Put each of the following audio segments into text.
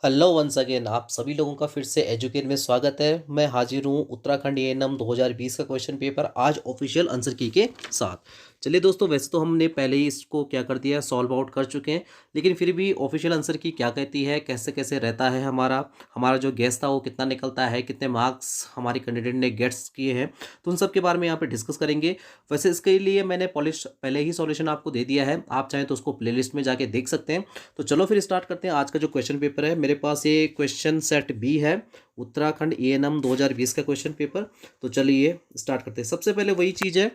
Hello once again, आप सभी लोगों का फिर से एजुकेट में स्वागत है। मैं हाजिर हूँ उत्तराखंड एएनएम 2020 का क्वेश्चन पेपर आज ऑफिशियल आंसर की के साथ। चलिए दोस्तों, वैसे तो हमने पहले ही इसको क्या कर दिया, सॉल्व आउट कर चुके हैं, लेकिन फिर भी ऑफिशियल आंसर की क्या कहती है, कैसे कैसे रहता है हमारा हमारा जो गेस था वो कितना निकलता है, कितने मार्क्स हमारी कैंडिडेट ने गेट्स किए हैं, तो उन सब के बारे में यहाँ पे डिस्कस करेंगे। वैसे इसके लिए मैंने पॉलिश पहले ही सॉल्यूशन आपको दे दिया है, आप चाहें तो उसको प्लेलिस्ट में जाके देख सकते हैं। तो चलो फिर स्टार्ट करते हैं आज का जो क्वेश्चन पेपर है। मेरे पास ये क्वेश्चन सेट बी है, उत्तराखंड एएनएम 2020 का क्वेश्चन पेपर। तो चलिए स्टार्ट करते हैं। सबसे पहले वही चीज़ है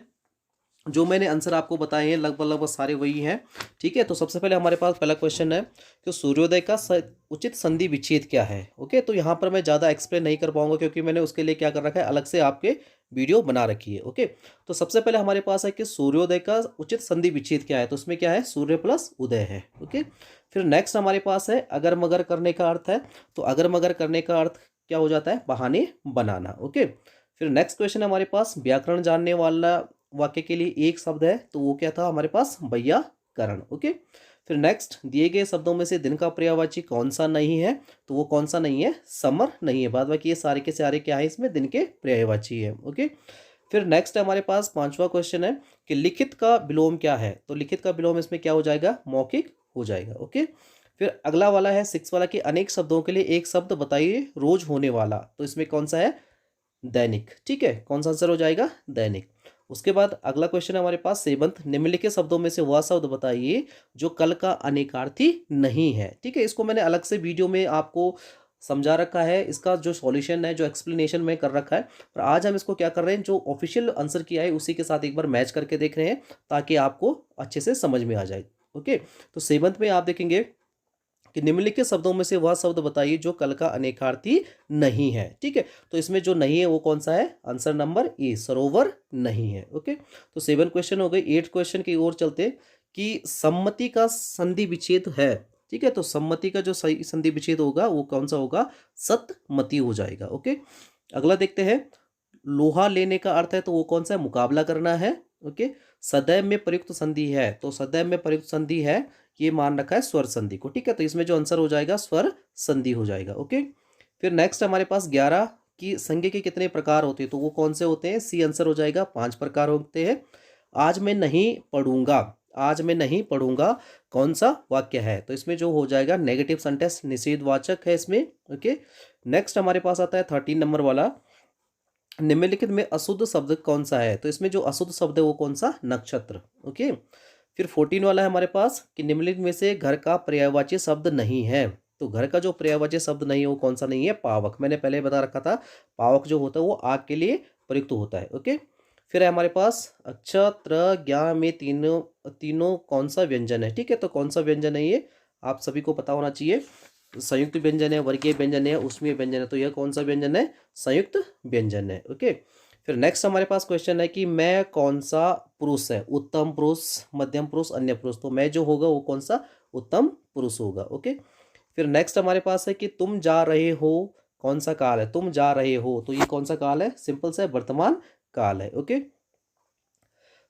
जो मैंने आंसर आपको बताए हैं, लगभग लगभग सारे वही हैं। ठीक है, तो सबसे पहले हमारे पास पहला क्वेश्चन है कि सूर्योदय का उचित संधि विच्छेद क्या है। ओके, तो यहाँ पर मैं ज़्यादा एक्सप्लेन नहीं कर पाऊंगा क्योंकि मैंने उसके लिए क्या कर रखा है, अलग से आपके वीडियो बना रखी है। ओके, तो सबसे पहले हमारे पास है कि सूर्योदय का उचित संधि विच्छेद क्या है, तो उसमें क्या है, सूर्य प्लस उदय है। ओके, फिर नेक्स्ट हमारे पास है अगर मगर करने का अर्थ है, तो अगर मगर करने का अर्थ क्या हो जाता है, बहाने बनाना। ओके, फिर नेक्स्ट क्वेश्चन हमारे पास व्याकरण जानने वाला वाक्य के लिए एक शब्द है, तो वो क्या था हमारे पास, वैयाकरण। ओके, फिर नेक्स्ट दिए गए शब्दों में से दिन का पर्यायवाची कौन सा नहीं है, तो वो कौन सा नहीं है, समर नहीं है। बाद बाकी ये सारे के सारे क्या है, इसमें दिन के पर्यायवाची है। ओके, फिर नेक्स्ट हमारे पास पांचवा क्वेश्चन है कि लिखित का विलोम क्या है, तो लिखित का विलोम इसमें क्या हो जाएगा, मौखिक हो जाएगा। ओके, फिर अगला वाला है सिक्स वाला कि अनेक शब्दों के लिए एक शब्द बताइए रोज होने वाला, तो इसमें कौन सा है, दैनिक। ठीक है, कौन सा आंसर हो जाएगा, दैनिक। उसके बाद अगला क्वेश्चन है हमारे पास सेवंथ, निम्नलिखित शब्दों में से वह शब्द बताइए जो कल का अनेकार्थी नहीं है। ठीक है, इसको मैंने अलग से वीडियो में आपको समझा रखा है, इसका जो सॉल्यूशन है, जो एक्सप्लेनेशन में कर रखा है। और आज हम इसको क्या कर रहे हैं, जो ऑफिशियल आंसर किया है उसी के साथ एक बार मैच करके देख रहे हैं ताकि आपको अच्छे से समझ में आ जाए। ओके, तो सेवंथ में आप देखेंगे कि निम्नलिखित शब्दों में से वह शब्द बताइए जो कल का अनेकार्थी नहीं है। ठीक है, तो इसमें जो नहीं है वो कौन सा है, आंसर नंबर ए, सरोवर नहीं है। ओके, तो सेवन क्वेश्चन हो गए। एट क्वेश्चन की ओर चलते कि सम्मति का संधि विच्छेद है। ठीक है, तो सम्मति का जो सही संधि विच्छेद होगा वो कौन सा होगा, सतमति हो जाएगा। ओके, अगला देखते हैं, लोहा लेने का अर्थ है, तो वो कौन सा है, मुकाबला करना है। ओके, सदैव में प्रयुक्त संधि है, तो सदैव में प्रयुक्त संधि है, ये मान रखा है स्वर संधि को। ठीक है, तो इसमें जो आंसर हो जाएगा स्वर संधि हो जाएगा। ओके, फिर नेक्स्ट हमारे पास 11 की संज्ञा के कितने प्रकार होते हैं, तो वो कौन से होते हैं, सी आंसर हो जाएगा, 5 प्रकार होते हैं। आज मैं नहीं पढ़ूंगा, आज मैं नहीं पढ़ूंगा कौन सा वाक्य है, तो इसमें जो हो जाएगा नेगेटिव सेंटेंस, निषेधवाचक है इसमें। ओके, नेक्स्ट हमारे पास आता है 13 नंबर वाला, निम्नलिखित में अशुद्ध शब्द कौन सा है, तो इसमें जो अशुद्ध शब्द है वो कौन सा, नक्षत्र। ओके, फिर 14 वाला है हमारे पास कि निम्नलिखित में से घर का पर्यायवाची शब्द नहीं है, तो घर का जो पर्यायवाची शब्द नहीं है वो कौन सा नहीं है, पावक। मैंने पहले बता रखा था, पावक जो होता है वो आग के लिए प्रयुक्त होता है। ओके, फिर है हमारे पास अक्ष त्र ज्ञा में तीनों तीनों कौन सा व्यंजन है। ठीक है, तो कौन सा व्यंजन है ये आप सभी को पता होना चाहिए। संयुक्त व्यंजन है, वर्गीय व्यंजन है, उसमें व्यंजन है, तो यह कौन सा व्यंजन है, संयुक्त व्यंजन है। ओके, फिर नेक्स्ट हमारे पास क्वेश्चन है कि मैं कौन सा पुरुष है, उत्तम पुरुष, मध्यम पुरुष, अन्य पुरुष, तो मैं जो होगा वो कौन सा, उत्तम पुरुष होगा। ओके, फिर नेक्स्ट हमारे पास है कि तुम जा रहे हो, कौन सा काल है, तुम जा रहे हो, तो ये कौन सा काल है, सिंपल सा वर्तमान काल है। ओके,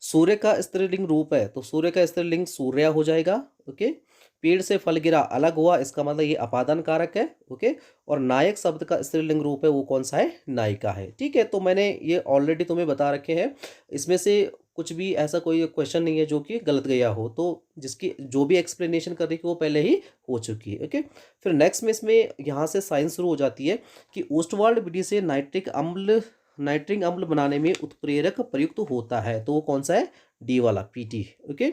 सूर्य का स्त्रीलिंग रूप है, तो सूर्य का स्त्रीलिंग सूर्या हो जाएगा। ओके, पेड़ से फल गिरा अलग हुआ, इसका मतलब ये अपादान कारक है। ओके, और नायक शब्द का स्त्रीलिंग रूप है वो कौन सा है, नायिका है। ठीक है, तो मैंने ये ऑलरेडी तुम्हें बता रखे हैं, इसमें से कुछ भी ऐसा कोई क्वेश्चन नहीं है जो कि गलत गया हो, तो जिसकी जो भी एक्सप्लेनेशन कर रही है वो पहले ही हो चुकी है। ओके, फिर नेक्स्ट में इसमें यहाँ से साइंस शुरू हो जाती है कि ओस्टवाल्ड विधि से नाइट्रिक अम्ल बनाने में उत्प्रेरक प्रयुक्त होता है, तो वो कौन सा है, डी वाला, पीटी। ओके,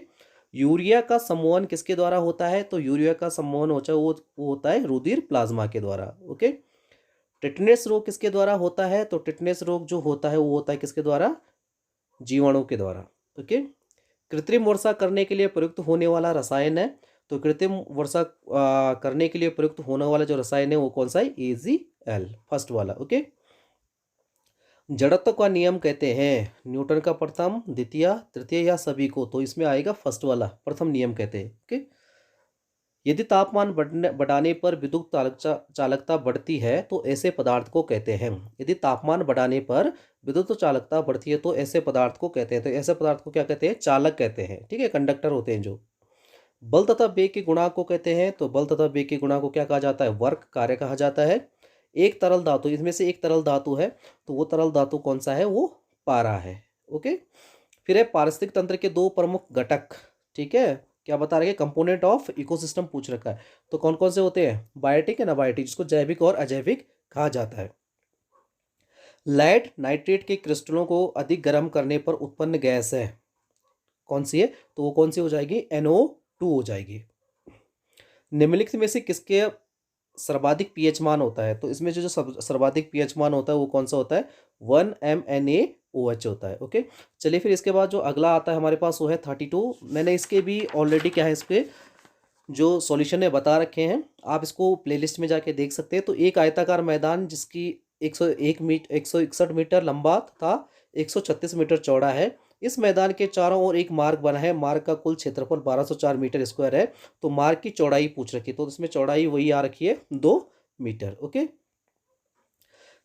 यूरिया का सम्मोहन किसके द्वारा होता है, तो यूरिया का सम्मोहन होता है वो होता है रुधिर प्लाज्मा के द्वारा। ओके, टिटनेस रोग किसके द्वारा होता है, तो टिटनेस रोग जो होता है वो होता है किसके द्वारा, जीवाणु के द्वारा। ओके, कृत्रिम वर्षा करने के लिए प्रयुक्त होने वाला रसायन है, तो कृत्रिम वर्षा करने के लिए प्रयुक्त होने वाला जो रसायन है वो कौन सा है, AgL, फर्स्ट वाला। ओके, जड़त्व का नियम कहते हैं न्यूटन का प्रथम, द्वितीय, तृतीय या सभी को, तो इसमें आएगा फर्स्ट वाला, प्रथम नियम कहते हैं। ओके, यदि तापमान बढ़ाने पर विद्युत चालकता बढ़ती है तो ऐसे पदार्थ को कहते हैं, यदि तापमान बढ़ाने पर विद्युत चालकता बढ़ती है तो ऐसे पदार्थ को कहते हैं, तो ऐसे पदार्थ को क्या कहते हैं, चालक कहते हैं। ठीक है, कंडक्टर होते हैं जो। बल तथा वेग के गुणांक को कहते हैं, तो बल तथा वेग के गुणांक को क्या कहा जाता है? वर्क कार्य कहा जाता है। एक तरल धातु, इसमें से एक तरल धातु है, तो वो तरल धातु कौन सा है? वो पारा है। ओके। फिर है पारिस्थितिक तंत्र के दो प्रमुख घटक, ठीक है, क्या बता रहे हैं? कंपोनेंट ऑफ इकोसिस्टम पूछ रखा है। तो कौन कौन से होते हैं? बायोटिक एंड अबायोटिक, जिसको जैविक और अजैविक कहा जाता है। लेड नाइट्रेट के क्रिस्टलों को अधिक गर्म करने पर उत्पन्न गैस है, कौन सी है? तो वो कौन सी हो जाएगी? NO2 हो जाएगी। निम्नलिखित में से किसके सर्वाधिक पीएच मान होता है? तो इसमें जो सर्वाधिक पीएच मान होता है वो कौन सा होता है? 1MnAOH होता है। ओके। चलिए फिर इसके बाद जो अगला आता है हमारे पास वो है 32। मैंने इसके भी ऑलरेडी क्या है, इसके जो सॉल्यूशन है बता रखे हैं, आप इसको प्लेलिस्ट में जाके देख सकते हैं। तो एक आयताकार मैदान जिसकी 161 मीटर लंबा तथा 136 मीटर चौड़ा है। इस मैदान के चारों ओर एक मार्ग बना है। मार्ग का कुल क्षेत्रफल 1204 मीटर स्क्वायर है। तो मार्ग की चौड़ाई पूछ रखी है, तो इसमें चौड़ाई वही आ रखी है 2 मीटर। ओके।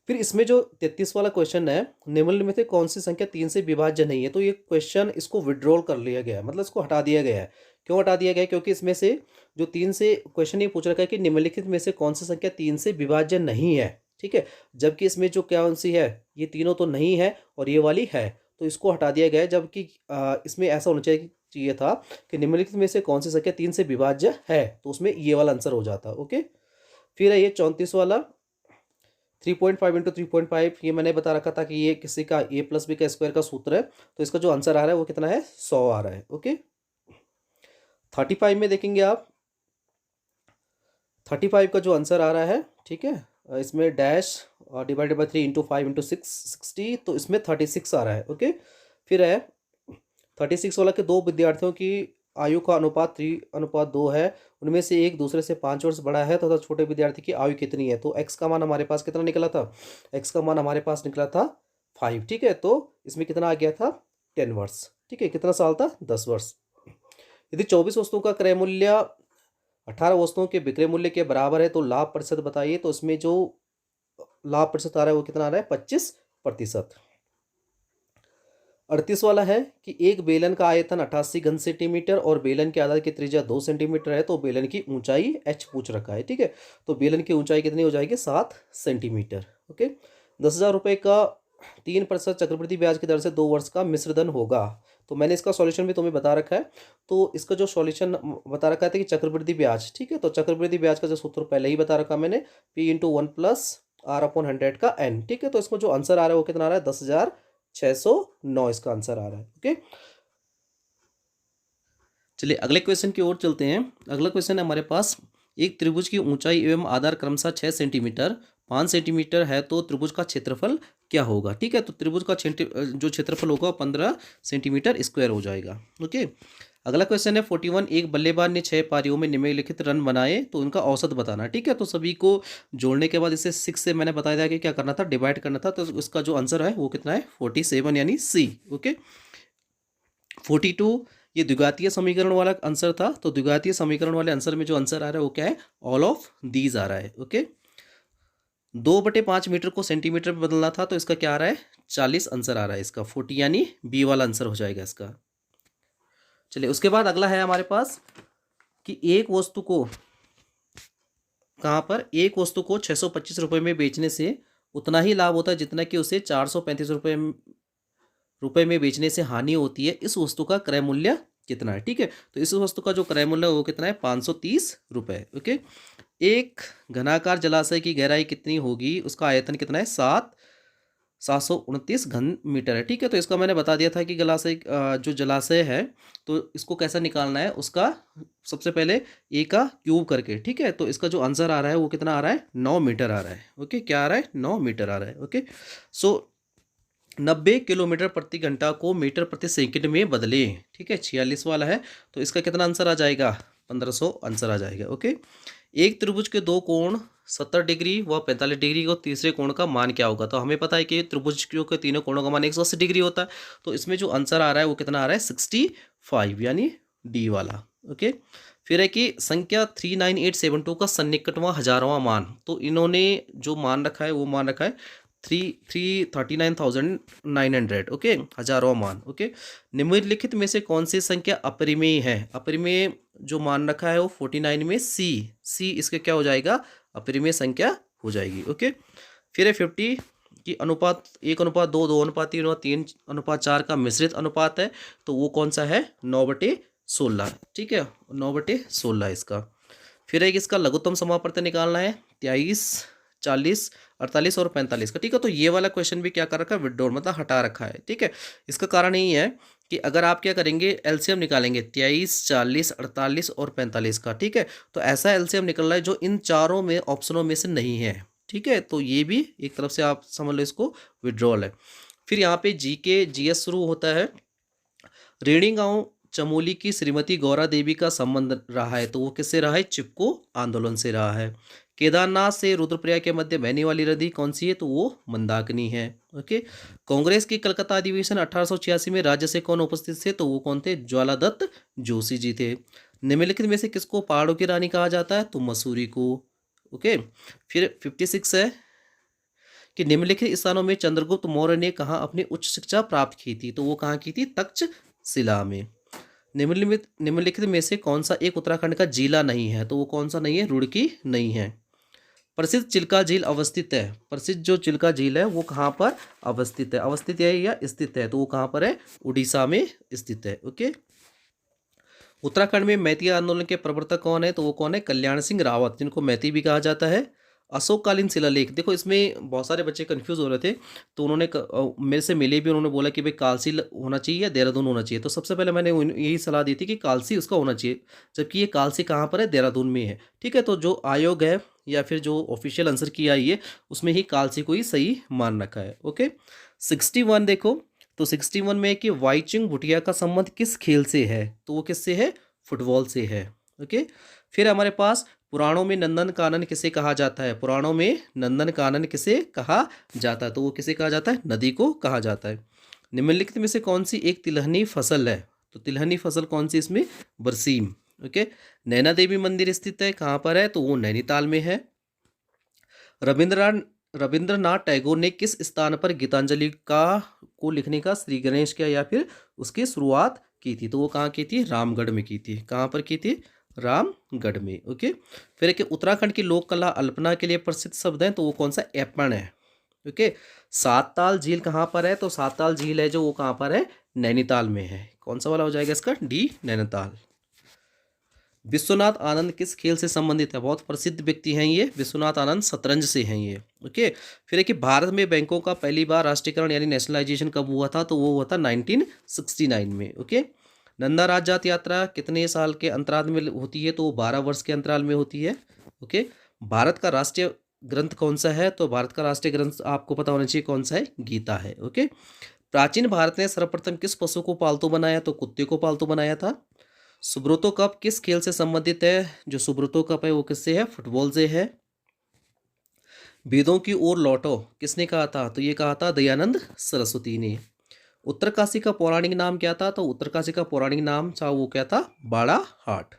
फिर इसमें जो 33 वाला क्वेश्चन है, निम्नलिखित में से कौन सी संख्या 3 से विभाज्य नहीं है? तो ये क्वेश्चन इसको विड्रॉल कर लिया गया है, मतलब इसको हटा दिया गया है। क्यों हटा दिया गया है? क्योंकि इसमें से जो 3 से क्वेश्चन ये पूछ रखा है कि निम्नलिखित में से कौन सी संख्या 3 से विभाज्य नहीं है, ठीक है, जबकि इसमें जो कौन सी है, ये तीनों तो नहीं है और ये वाली है, तो इसको हटा दिया गया है। जबकि इसमें ऐसा होना चाहिए था कि निम्नलिखित में से कौन सी संख्या 3 से विभाज्य है, तो उसमें ये वाला आंसर हो जाता। ओके। फिर है ये 34 वाला 3.5 इंटू 3.5, ये मैंने बता रखा था कि ये किसी का a+b का स्क्वायर का सूत्र है। तो इसका जो आंसर आ रहा है वो कितना है? 100 आ रहा है। ओके। 35 में देखेंगे आप, 35 का जो आंसर आ रहा है, ठीक है, इसमें dash divided by 3 into 5 into 6 60, तो इसमें 36 आ रहा है। ओके। फिर है 36 वाला के दो विद्यार्थियों की आयु का अनुपात 3:2 है। उनमें से एक दूसरे से 5 वर्ष बड़ा है तथा छोटे विद्यार्थी की आयु कितनी है? तो x का मान हमारे पास कितना निकला था? x का मान हमारे पास निकला था 5, ठीक है। तो इसमें कितना आ गया था? 10 वर्ष, ठीक है। कितना साल था? 10 वर्ष। यदि 24 वस्तुओं का क्रय मूल्य 18 वस्तुओं के विक्रय मूल्य के बराबर है तो लाभ प्रतिशत बताइए। तो इसमें जो लाभ प्रतिशत आ रहा है वो कितना आ रहा है? 25%। 38 वाला है कि एक बेलन का आयतन 88 घन सेंटीमीटर और बेलन के आधार की त्रिज्या 2 सेंटीमीटर है, तो बेलन की ऊंचाई h पूछ रखा है, ठीक है। तो बेलन की ऊंचाई कितनी हो जाएगी? 7 सेंटीमीटर। ओके। 10,000 रुपये का 3% चक्रवृद्धि ब्याज की दर से 2 वर्ष का मिश्र धन होगा। तो मैंने इसका सॉल्यूशन भी तुम्हें बता रखा है। तो इसका जो सॉल्यूशन बता रखा था कि चक्रवृद्धि ब्याज, ठीक है, तो चक्रवृद्धि ब्याज का जो सूत्र पहले ही बता रखा मैंने, P × 1 + R/100 का n, ठीक है। तो इसको जो आंसर आ रहा है वो कितना आ रहा है? 10,609 इसका आंसर आ रहा है। ओके। चलिए अगले क्वेश्चन की ओर चलते हैं। अगला क्वेश्चन है हमारे पास, एक त्रिभुज की ऊंचाई एवं आधार क्रमशः 6 सेंटीमीटर 5 सेंटीमीटर है, तो त्रिभुज का क्षेत्रफल क्या होगा? ठीक है। तो त्रिभुज का जो क्षेत्रफल होगा 15 सेंटीमीटर स्क्वायर हो जाएगा। ओके। अगला क्वेश्चन है 41, एक बल्लेबाज ने 6 पारियों में निम्नलिखित रन बनाए, तो उनका औसत बताना। ठीक है। तो सभी को जोड़ने के बाद इसे 6 से मैंने बताया था कि क्या करना था? डिवाइड करना था। तो इसका जो आंसर है वो कितना है? 47, यानी सी। ओके। 42, ये द्विघातीय समीकरण वाला आंसर था। तो द्विघातीय समीकरण वाले आंसर में जो आंसर आ रहा है वो क्या है? ऑल ऑफ दीज आ रहा है। ओके। 2/5 मीटर को सेंटीमीटर में बदलना था, तो इसका क्या आ रहा है? 40 आंसर आ रहा है इसका। 40 यानी बी वाला आंसर हो जाएगा इसका। चलिए उसके बाद अगला है हमारे पास कि एक वस्तु को कहाँ पर, एक वस्तु को 625 रुपये में बेचने से उतना ही लाभ होता है जितना कि उसे 435 रुपये में बेचने से हानि होती है। इस वस्तु का क्रय मूल्य कितना है? ठीक है। तो इस वस्तु का जो क्रय मूल्य है वो कितना है? 530 रुपये। ओके। एक घनाकार जलाशय की गहराई कितनी होगी? उसका आयतन कितना है? 729 घन मीटर है। ठीक है। तो इसका मैंने बता दिया था कि जो जलाशय है तो इसको कैसा निकालना है, उसका सबसे पहले ए का क्यूब करके। ठीक है। तो इसका जो आंसर आ रहा है वो कितना आ रहा है? 9 मीटर आ रहा है। ओके। क्या आ रहा है? 9 मीटर आ रहा है। ओके। सो 90 किलोमीटर प्रति घंटा को मीटर प्रति सेकंड में बदलें। ठीक है। 46 वाला है। तो इसका कितना आंसर आ जाएगा? 1500 आंसर आ जाएगा। ओके। एक त्रिभुज के दो कोण 70 डिग्री व 45 डिग्री को तीसरे कोण का मान क्या होगा? तो हमें पता है कि त्रिभुज के तीनों कोणों का मान 180 डिग्री होता है। तो इसमें जो आंसर आ रहा है वो कितना आ रहा है? 65, यानी डी वाला। ओके। फिर है कि संख्या 39872 का सन्निकटवां हजारवां मान। तो इन्होंने जो मान रखा है वो मान रखा है 339,900, ओके, हजारों मान, ओके। निम्नलिखित में से कौन सी संख्या अपरिमेय है? अपरिमेय जो मान रखा है वो 49 में सी इसका क्या हो जाएगा? अपरिमेय संख्या हो जाएगी, ओके। फिर है 50 की अनुपात 1:2, 2:3, और 3:4 का मिश्रित अनुपात है, तो वो कौन सा है? 9/16, ठीक है, 9/16 इसका। फिर एक इसका लघुत्तम समापवर्तन निकालना है, 23, 40, 48 और 45 का, ठीक है। तो ये वाला क्वेश्चन भी क्या कर रखा है? विड्रॉ मतलब हटा रखा है, ठीक है। इसका कारण यही है कि अगर आप क्या करेंगे, एलसीएम निकालेंगे 23, 40, 48 और 45 का, ठीक है, तो ऐसा एलसीएम निकल रहा है जो इन चारों में ऑप्शनों में से नहीं है, ठीक है। तो ये भी एक तरफ से आप समझ लो इसको विड्रॉल है। फिर यहाँ पे जीके जीएस शुरू होता है। रेणी गांव चमोली की श्रीमती गौरा देवी का संबंध रहा है, तो वो किससे रहा है? चिपको आंदोलन से रहा है। केदारनाथ से रुद्रप्रयाग के मध्य बहने वाली नदी कौन सी है? तो वो मंदाकिनी है, ओके। कांग्रेस की कलकत्ता अधिवेशन 1886 में राज्य से कौन उपस्थित थे? तो वो कौन थे? ज्वालादत्त जोशी जी थे। निम्नलिखित में से किसको पहाड़ों की रानी कहा जाता है? तो मसूरी को, ओके। फिर 56 है कि निम्नलिखित स्थानों में चंद्रगुप्त मौर्य ने कहाँ अपनी उच्च शिक्षा प्राप्त की थी? तो वो कहाँ की थी? तक्षशिला में। निम्नलिखित में से कौन सा एक उत्तराखंड का जिला नहीं है? तो वो कौन सा नहीं है? रुड़की नहीं है। प्रसिद्ध चिल्का झील अवस्थित है, प्रसिद्ध जो चिल्का झील है वो कहाँ पर अवस्थित है? अवस्थित है या स्थित है? तो वो कहाँ पर है? उड़ीसा में स्थित है, ओके। उत्तराखंड में मैती आंदोलन के प्रवर्तक कौन है? तो वो कौन है? कल्याण सिंह रावत, जिनको मैती भी कहा जाता है। अशोककालीन शिलालेख, देखो इसमें बहुत सारे बच्चे कंफ्यूज हो रहे थे, तो उन्होंने मेरे से मिले भी, उन्होंने बोला कि भाई कालसी होना चाहिए या देहरादून होना चाहिए। तो सबसे पहले मैंने यही सलाह दी थी कि कालसी उसका होना चाहिए, जबकि ये कालसी कहाँ पर है? देहरादून में है, ठीक है। तो जो आयोग है या फिर जो ऑफिशियल आंसर की आई है उसमें ही कालसी को ही सही मान रखा है, ओके। 61 देखो, तो 61 में कि वाईचुंग भूटिया का संबंध किस खेल से है? तो वो किससे है? फुटबॉल से है, ओके। फिर हमारे पास पुराणों में नंदन कानन किसे कहा जाता है? पुराणों में नंदन कानन किसे कहा जाता है? तो वो किसे कहा जाता है? नदी को कहा जाता है। निम्नलिखित में से कौन सी एक तिलहनी फसल है? तो तिलहनी फसल कौन सी इसमें? बरसीम, ओके। नैना देवी मंदिर स्थित है, कहाँ पर है? तो वो नैनीताल में है। रविंद्रनाथ रविंद्रनाथ टैगोर ने किस स्थान पर गीतांजलि का को लिखने का श्री गणेश किया या फिर उसकी शुरुआत की थी? तो वो कहाँ की थी? रामगढ़ में की थी। कहाँ पर की थी? रामगढ़ में, ओके। फिर एक उत्तराखंड की लोक कला अल्पना के लिए प्रसिद्ध शब्द है, तो वो कौन सा? एपण है, ओके। सातताल झील कहाँ पर है? तो सातताल झील है जो वो कहाँ पर है? नैनीताल में है। कौन सा वाला हो जाएगा इसका? डी, नैनीताल। विश्वनाथ आनंद किस खेल से संबंधित है? बहुत प्रसिद्ध व्यक्ति हैं ये, विश्वनाथ आनंद शतरंज से हैं ये, ओके। फिर है कि भारत में बैंकों का पहली बार राष्ट्रीयकरण यानी नेशनलाइजेशन कब हुआ था? तो वो हुआ था 1969 में, ओके। नंदा राजजात यात्रा कितने साल के अंतराल में होती है? तो वो 12 वर्ष के अंतराल में होती है, ओके। भारत का राष्ट्रीय ग्रंथ कौन सा है? तो भारत का राष्ट्रीय ग्रंथ आपको पता होना चाहिए कौन सा है? गीता है, ओके। प्राचीन भारत ने सर्वप्रथम किस पशु को पालतू बनाया? तो कुत्ते को पालतू बनाया था। सुब्रतो कप किस खेल से संबंधित है? जो सुब्रतो कप है वो किससे है? फुटबॉल से है। वेदों की ओर लौटो किसने कहा था? तो ये कहा था दयानंद सरस्वती ने। उत्तरकाशी का पौराणिक नाम क्या था? तो उत्तरकाशी का पौराणिक नाम था वो क्या था? बाड़ाहाट।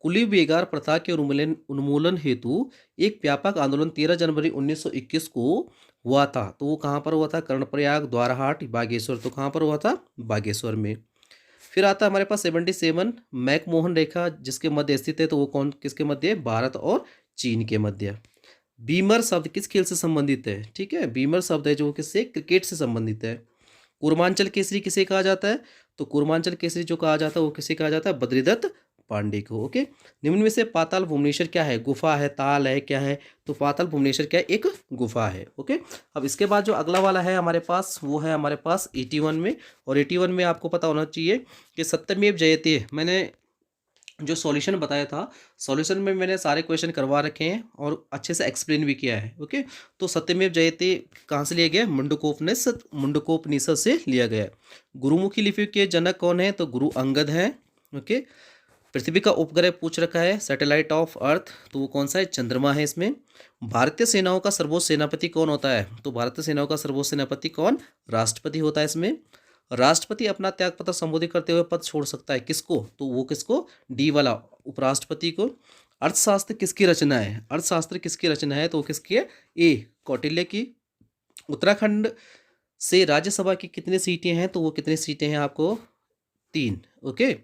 कुली बेगार प्रथा के उन्मूलन हेतु एक व्यापक आंदोलन 13 जनवरी 1921 को हुआ था, तो वो कहाँ पर हुआ था? कर्णप्रयाग, द्वाराहाट, बागेश्वर। तो कहाँ पर हुआ था? बागेश्वर में। फिर आता है हमारे पास 77 मैकमोहन रेखा जिसके मध्य स्थित है, तो वो कौन किसके मध्य है? भारत और चीन के मध्य। बीमर शब्द किस खेल से संबंधित है? ठीक है, बीमर शब्द है जो किससे? क्रिकेट से संबंधित है। कूर्मांचल केसरी किसे कहा जाता है? तो कूर्मांचल केसरी जो कहा जाता है वो किसे कहा जाता है? बद्रीदत्त पांडे को, ओके। निम्न में से पाताल भुवनेश्वर क्या है? गुफा है, ताल है, क्या है? तो पाताल भुवनेश्वर क्या है? एक गुफा है, ओके। अब इसके बाद जो अगला वाला है हमारे पास वो है हमारे पास 81 में, और 81 में आपको पता होना चाहिए कि सत्यमेव जयते, मैंने जो सॉल्यूशन बताया था, सॉल्यूशन में मैंने सारे क्वेश्चन करवा रखे हैं और अच्छे से एक्सप्लेन भी किया है, ओके। तो सत्यमेव जयते कहाँ से लिया गया? मुंडकोपनिषद से लिया गया। गुरुमुखी लिपि के जनक कौन है? तो गुरु अंगद हैं, ओके। पृथ्वी का उपग्रह पूछ रखा है, सैटेलाइट ऑफ अर्थ, तो वो कौन सा है? चंद्रमा है इसमें। भारतीय सेनाओं का सर्वोच्च सेनापति कौन होता है? तो भारतीय सेनाओं का सर्वोच्च सेनापति कौन? राष्ट्रपति होता है इसमें। राष्ट्रपति अपना त्यागपत्र संबोधित करते हुए पद छोड़ सकता है, किसको? तो वो किसको? डी वाला, उपराष्ट्रपति को। अर्थशास्त्र किसकी रचना है? अर्थशास्त्र किसकी रचना है? तो वो किसकी है? ए, कौटिल्य की। उत्तराखंड से राज्यसभा की कितनी सीटें हैं, तो वो कितनी सीटें हैं आपको 3। ओके।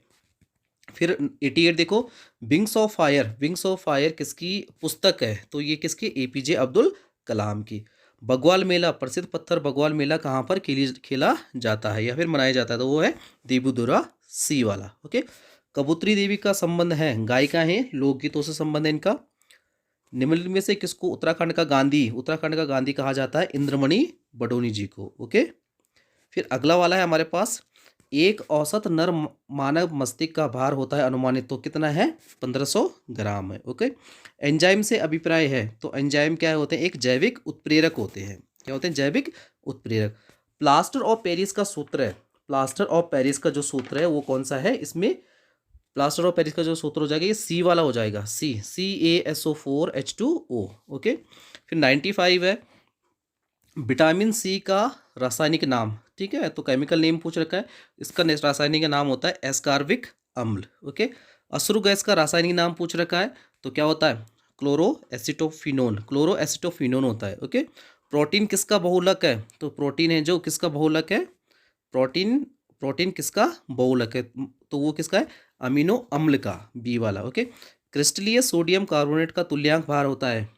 फिर 88 देखो, wings of fire, wings of fire किसकी पुस्तक है, तो ये किसकी, एपीजे अब्दुल कलाम की। बग्वाल मेला, प्रसिद्ध पत्थर बग्वाल मेला कहाँ पर खेला जाता है या फिर मनाया जाता है, तो वो है देबूदुरा सी वाला। ओके। कबूतरी देवी का संबंध है, गायिका है, लोकगीतों से संबंध है इनका। निम्नलिखित में से किसको उत्तराखंड का गांधी कहा जाता है, इंद्रमणि बडोनी जी को। ओके। फिर अगला वाला है हमारे पास, एक औसत नर मानव मस्तिष्क का भार होता है अनुमानित, तो कितना है, 1500 ग्राम है। ओके। एंजाइम से अभिप्राय है, तो एंजाइम क्या होते हैं, एक जैविक उत्प्रेरक होते हैं। क्या होते हैं, जैविक उत्प्रेरक। प्लास्टर ऑफ पेरिस का सूत्र है, प्लास्टर ऑफ पेरिस का जो सूत्र है वो कौन सा है, इसमें प्लास्टर ऑफ पेरिस का जो सूत्र हो जाएगा ये सी वाला हो जाएगा, CaSO4H2O। ओके। फिर 95 है, विटामिन सी का रासायनिक नाम, ठीक है, तो केमिकल नेम पूछ रखा है, इसका रासायनिक नाम होता है एस्कार्बिक अम्ल। ओके। अश्रु गैस का रासायनिक नाम पूछ रखा है, तो क्या होता है, क्लोरो एसिटोफिनोन होता है। ओके। प्रोटीन किसका बहुलक है, तो प्रोटीन है जो किसका बहुलक है, प्रोटीन प्रोटीन किसका बहुलक है, तो वो किसका है, अमीनो अम्ल का, बी वाला। ओके। क्रिस्टलीय सोडियम कार्बोनेट का तुल्यांक भार होता है,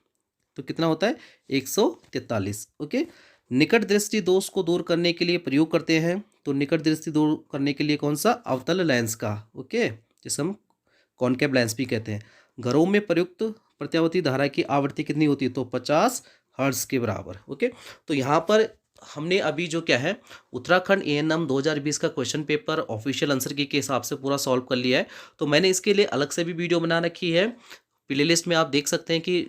तो कितना होता है, 143। ओके। निकट दृष्टि दोष को दूर करने के लिए प्रयोग करते हैं, तो निकट दृष्टि दूर करने के लिए कौन सा, अवतल लेंस का। ओके, जिसे हम कॉनकेव लेंस भी कहते हैं। घरों में प्रयुक्त प्रत्यावर्ती धारा की आवृत्ति कितनी होती है, तो 50 हर्ट्ज के बराबर। ओके। तो यहाँ पर हमने अभी जो क्या है, उत्तराखंड एएनएम 2020 का क्वेश्चन पेपर ऑफिशियल आंसर की के हिसाब से पूरा सॉल्व कर लिया है। तो मैंने इसके लिए अलग से भी वीडियो बना रखी है, प्लेलिस्ट में आप देख सकते हैं कि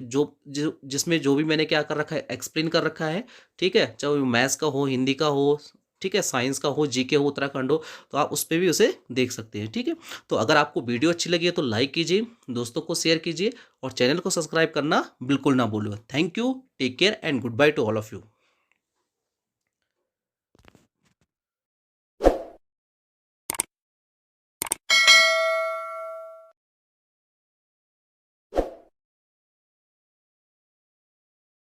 जिसमें जो भी मैंने क्या कर रखा है, एक्सप्लेन कर रखा है। ठीक है, चाहे मैथ्स का हो, हिंदी का हो, ठीक है, साइंस का हो, जीके हो, उत्तराखंड हो, तो आप उस पर भी उसे देख सकते हैं। ठीक है, तो अगर आपको वीडियो अच्छी लगी है तो लाइक कीजिए, दोस्तों को शेयर कीजिए और चैनल को सब्सक्राइब करना बिल्कुल ना भूलिए। Thank you, take care and goodbye to all of you.